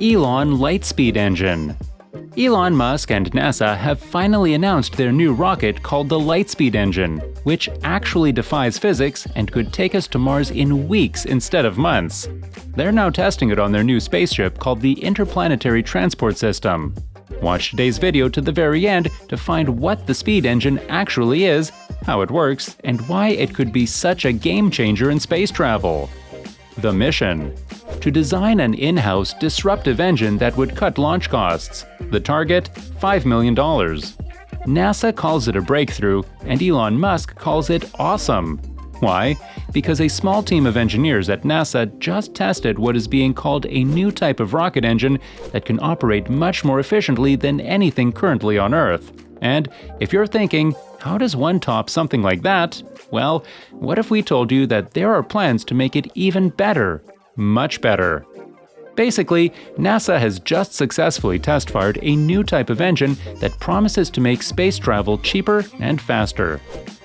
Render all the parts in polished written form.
Elon Lightspeed Engine. Elon Musk and NASA have finally announced their new rocket called the Lightspeed Engine, which actually defies physics and could take us to Mars in weeks instead of months. They're now testing it on their new spaceship called the Interplanetary Transport System. Watch today's video to the very end to find what the speed engine actually is, how it works, and why it could be such a game changer in space travel. The mission: to design an in-house disruptive engine that would cut launch costs. The target: $5 million. NASA calls it a breakthrough, and Elon Musk calls it awesome. Why? Because a small team of engineers at NASA just tested what is being called a new type of rocket engine that can operate much more efficiently than anything currently on Earth. And if you're thinking, how does one top something like that? Well, what if we told you that there are plans to make it even better? Much better. Basically, NASA has just successfully test-fired a new type of engine that promises to make space travel cheaper and faster.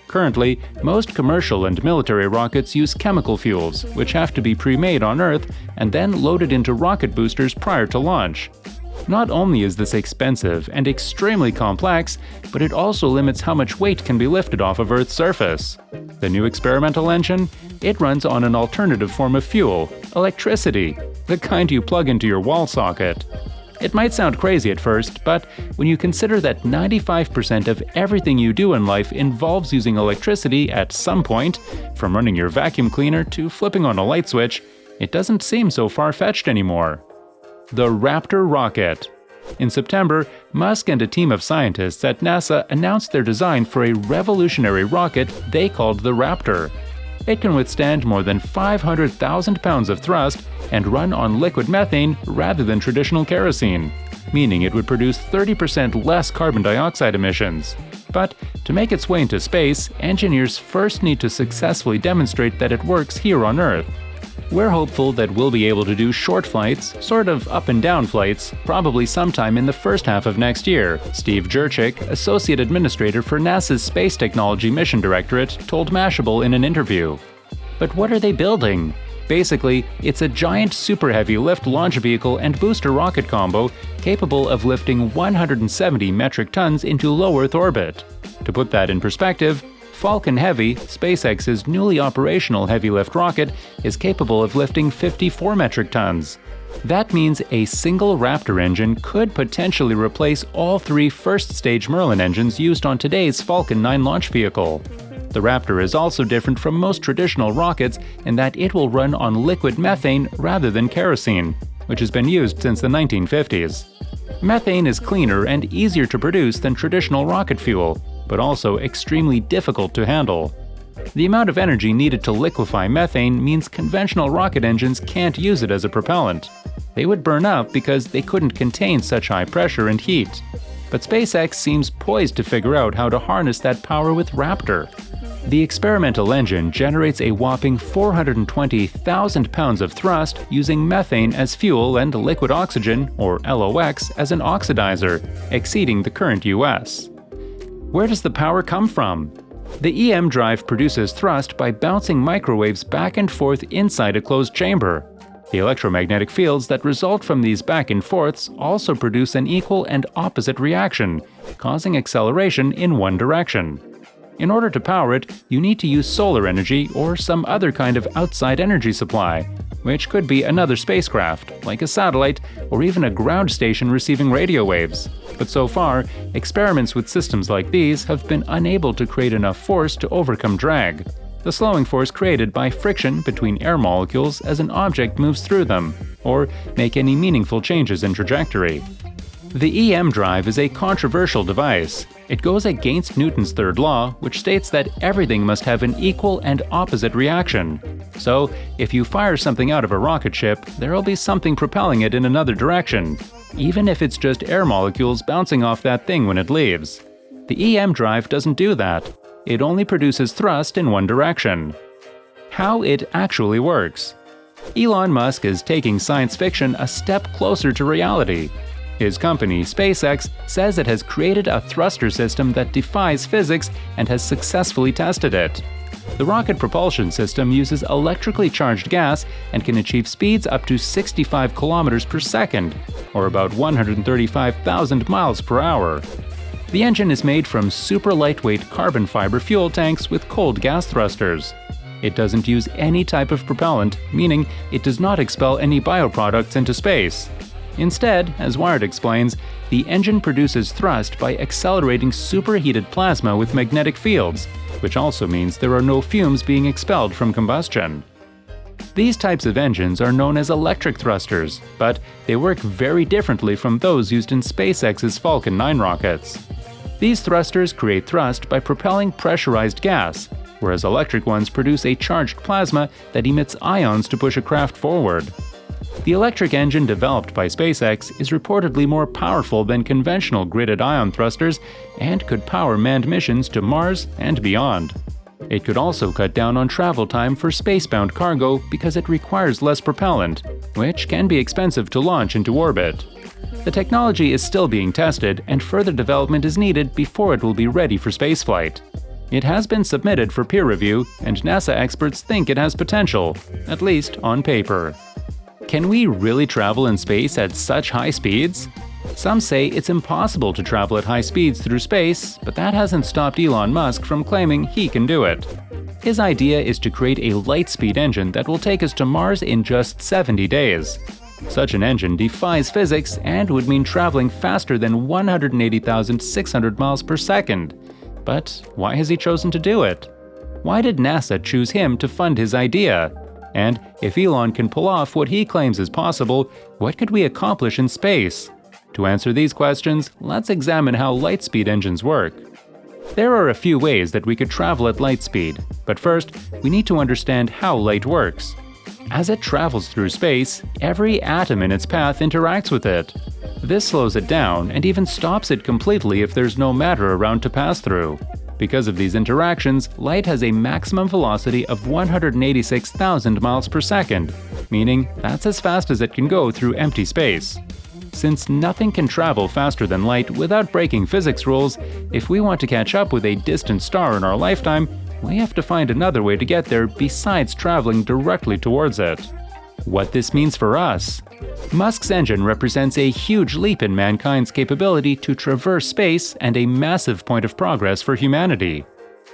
Currently, most commercial and military rockets use chemical fuels, which have to be pre-made on Earth and then loaded into rocket boosters prior to launch. Not only is this expensive and extremely complex, but it also limits how much weight can be lifted off of Earth's surface. The new experimental engine? It runs on an alternative form of fuel, electricity, the kind you plug into your wall socket. It might sound crazy at first, but when you consider that 95% of everything you do in life involves using electricity at some point, from running your vacuum cleaner to flipping on a light switch, it doesn't seem so far-fetched anymore. The RAPTOR rocket. In September, Musk and a team of scientists at NASA announced their design for a revolutionary rocket they called the RAPTOR. It can withstand more than 500,000 pounds of thrust and run on liquid methane rather than traditional kerosene, meaning it would produce 30% less carbon dioxide emissions. But to make its way into space, engineers first need to successfully demonstrate that it works here on Earth. We're hopeful that we'll be able to do short flights, sort of up and down flights, probably sometime in the first half of next year, Steve Jurczyk, Associate Administrator for NASA's Space Technology Mission Directorate, told Mashable in an interview. But what are they building? Basically, it's a giant super heavy lift launch vehicle and booster rocket combo capable of lifting 170 metric tons into low Earth orbit. To put that in perspective, FALCON Heavy, SpaceX's newly operational heavy-lift rocket, is capable of lifting 54 metric tons. That means a single RAPTOR engine could potentially replace all three first-stage Merlin engines used on today's Falcon 9 launch vehicle. The RAPTOR is also different from most traditional rockets in that it will run on liquid methane rather than kerosene, which has been used since the 1950s. Methane is cleaner and easier to produce than traditional rocket fuel, but also extremely difficult to handle. The amount of energy needed to liquefy methane means conventional rocket engines can't use it as a propellant. They would burn up because they couldn't contain such high pressure and heat. But SpaceX seems poised to figure out how to harness that power with RAPTOR. The experimental engine generates a whopping 420,000 pounds of thrust using methane as fuel and liquid oxygen, or LOX, as an oxidizer, exceeding the current US. Where does the power come from? The EM drive produces thrust by bouncing microwaves back and forth inside a closed chamber. The electromagnetic fields that result from these back and forths also produce an equal and opposite reaction, causing acceleration in one direction. In order to power it, you need to use solar energy or some other kind of outside energy supply, which could be another spacecraft, like a satellite, or even a ground station receiving radio waves. But so far, experiments with systems like these have been unable to create enough force to overcome drag, the slowing force created by friction between air molecules as an object moves through them, or make any meaningful changes in trajectory. The EM drive is a controversial device. It goes against Newton's third law, which states that everything must have an equal and opposite reaction. So, if you fire something out of a rocket ship, there'll be something propelling it in another direction, even if it's just air molecules bouncing off that thing when it leaves. The EM drive doesn't do that. It only produces thrust in one direction. How it actually works. Elon Musk is taking science fiction a step closer to reality. His company, SpaceX, says it has created a thruster system that defies physics and has successfully tested it. The rocket propulsion system uses electrically charged gas and can achieve speeds up to 65 kilometers per second, or about 135,000 miles per hour. The engine is made from super lightweight carbon fiber fuel tanks with cold gas thrusters. It doesn't use any type of propellant, meaning it does not expel any bioproducts into space. Instead, as Wired explains, the engine produces thrust by accelerating superheated plasma with magnetic fields, which also means there are no fumes being expelled from combustion. These types of engines are known as electric thrusters, but they work very differently from those used in SpaceX's Falcon 9 rockets. These thrusters create thrust by propelling pressurized gas, whereas electric ones produce a charged plasma that emits ions to push a craft forward. The electric engine developed by SpaceX is reportedly more powerful than conventional gridded ion thrusters and could power manned missions to Mars and beyond. It could also cut down on travel time for spacebound cargo because it requires less propellant, which can be expensive to launch into orbit. The technology is still being tested, and further development is needed before it will be ready for spaceflight. It has been submitted for peer review, and NASA experts think it has potential, at least on paper. Can we really travel in space at such high speeds? Some say it's impossible to travel at high speeds through space, but that hasn't stopped Elon Musk from claiming he can do it. His idea is to create a light-speed engine that will take us to Mars in just 70 days. Such an engine defies physics and would mean traveling faster than 180,600 miles per second. But why has he chosen to do it? Why did NASA choose him to fund his idea? And if Elon can pull off what he claims is possible, what could we accomplish in space? To answer these questions, let's examine how light-speed engines work. There are a few ways that we could travel at light speed, but first, we need to understand how light works. As it travels through space, every atom in its path interacts with it. This slows it down and even stops it completely if there's no matter around to pass through. Because of these interactions, light has a maximum velocity of 186,000 miles per second, meaning that's as fast as it can go through empty space. Since nothing can travel faster than light without breaking physics rules, if we want to catch up with a distant star in our lifetime, we have to find another way to get there besides traveling directly towards it. What this means for us? Musk's engine represents a huge leap in mankind's capability to traverse space and a massive point of progress for humanity.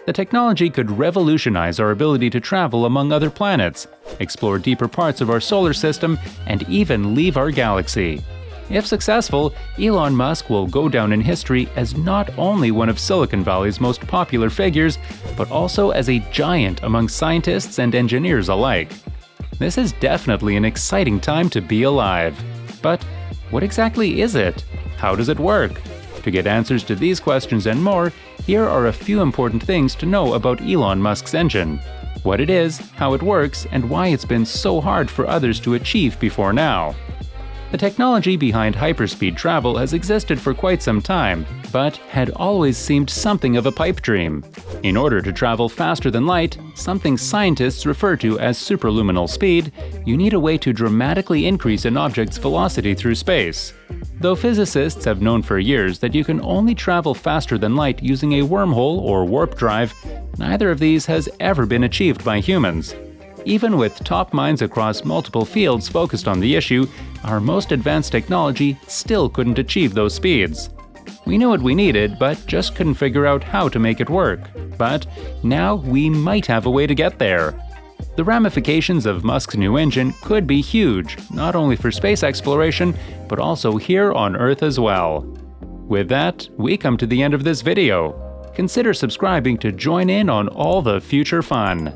The technology could revolutionize our ability to travel among other planets, explore deeper parts of our solar system, and even leave our galaxy. If successful, Elon Musk will go down in history as not only one of Silicon Valley's most popular figures, but also as a giant among scientists and engineers alike. This is definitely an exciting time to be alive. But what exactly is it? How does it work? To get answers to these questions and more, here are a few important things to know about Elon Musk's engine: what it is, how it works, and why it's been so hard for others to achieve before now. The technology behind hyperspeed travel has existed for quite some time, but had always seemed something of a pipe dream. In order to travel faster than light, something scientists refer to as superluminal speed, you need a way to dramatically increase an object's velocity through space. Though physicists have known for years that you can only travel faster than light using a wormhole or warp drive, neither of these has ever been achieved by humans. Even with top minds across multiple fields focused on the issue, our most advanced technology still couldn't achieve those speeds. We knew what we needed, but just couldn't figure out how to make it work. But now we might have a way to get there. The ramifications of Musk's new engine could be huge, not only for space exploration, but also here on Earth as well. With that, we come to the end of this video. Consider subscribing to join in on all the future fun.